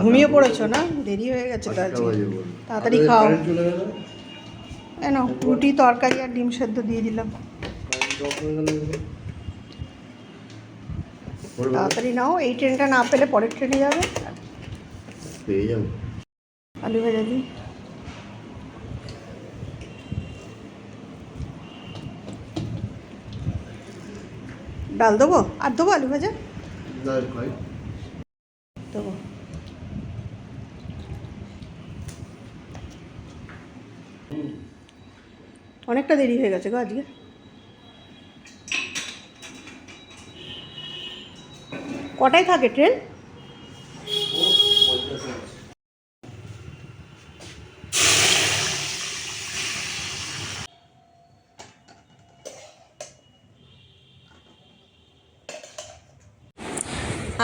ঘুমিয়ে পড়েছো না? দেরি হয়ে গেছে তো আজকে, তাড়াতাড়ি খাও। কেন? রুটি, তরকারি আর ডিম সেদ্ধ দিয়ে দিলাম। তাড়াতাড়ি নাও, এই ট্রেনটা না পেলে পরের ট্রেনে যাবে। পেয়ে যাবো। আলু ভেজা দিই। ডাল দেবো আর দেবো আলু ভাজা দেবো। অনেকটা দেরি হয়ে গেছে গো আজকে। কটায় থাকে ট্রেন?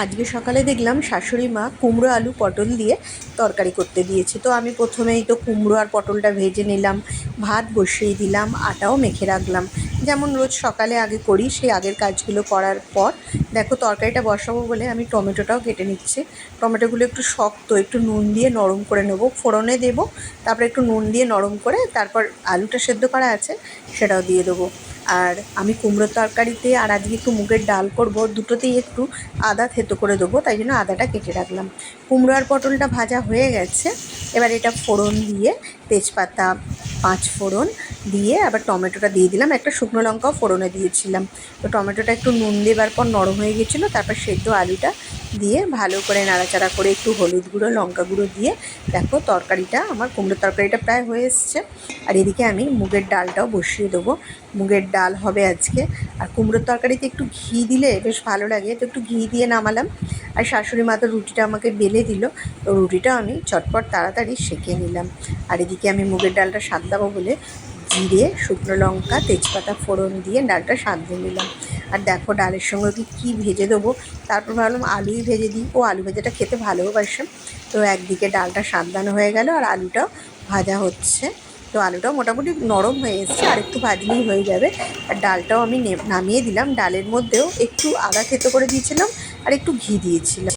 আজকে সকালে দেখলাম শাশুড়ি মা কুমড়ো আলু পটল দিয়ে তরকারি করতে দিয়েছে। তো আমি প্রথমেই তো কুমড়ো আর পটলটা ভেজে নিলাম, ভাত বসিয়ে দিলাম, আটাও মেখে রাখলাম, যেমন রোজ সকালে আগে করি সেই আগের কাজগুলো করার পর দেখো তরকারিটা বসাবো বলে আমি টমেটোটাও কেটে নিচ্ছি। টমেটোগুলো একটু শক্ত, একটু নুন দিয়ে নরম করে নেবো, ফোড়নে দেবো, তারপর একটু নুন দিয়ে নরম করে তারপর আলুটা সেদ্ধ করা আছে সেটাও দিয়ে দেবো। আর আমি কুমড়োর তরকারিতে আর আজকে একটু মুগের ডাল করব, দুটোতেই একটু আদা থেতো করে দেবো, তাই জন্য আদাটা কেটে রাখলাম। কুমড়ো আর পটলটা ভাজা হয়ে গেছে, এবার এটা ফোড়ন দিয়ে তেজপাতা, 5 ফোড়ন দিয়ে আবার টমেটোটা দিয়ে দিলাম, একটা শুকনো লঙ্কাও ফোড়নে দিয়েছিলাম। তো টমেটোটা একটু নুন দেবার পর নরম হয়ে গেছিলো, তারপর সেদ্ধ আলুটা দিয়ে ভালো করে নাড়াচাড়া করে একটু হলুদ গুঁড়ো, লঙ্কা গুঁড়ো দিয়ে দেখো তরকারিটা আমার কুমড়োর তরকারিটা প্রায় হয়ে এসছে। আর এদিকে আমি মুগের ডালটাও বসিয়ে দেবো, মুগের ডাল হবে আজকে। আর কুমড়োর তরকারিতে একটু ঘি দিলে বেশ ভালো লাগে, তো একটু ঘি দিয়ে নামালাম। আর শাশুড়ি মা তো রুটিটা আমাকে বেলে দিল, তো রুটিটা আমি চটপট তাড়াতাড়ি সেঁকে নিলাম। আর এদিকে আমি মুগের ডালটা সাঁতলাবো বলে জিরে, শুকনো লঙ্কা, তেজপাতা ফোড়ন দিয়ে ডালটা সাঁতলে নিলাম। আর দেখো ডালের সঙ্গে কী ভেজে দেবো, তারপর ভাবলাম আলুই ভেজে দিই, ও আলু ভাজাটা খেতে ভালোবাসে। তো একদিকে ডালটা সাঁতলানো হয়ে গেল আর আলুটাও ভাজা হচ্ছে। তো আলুটাও মোটামুটি নরম হয়ে এসছে, আর একটু ভাজলেই হয়ে যাবে। আর ডালটাও আমি নামিয়ে দিলাম, ডালের মধ্যেও একটু আদা থেতো করে দিয়েছিলাম আর একটু ঘি দিয়েছিলাম।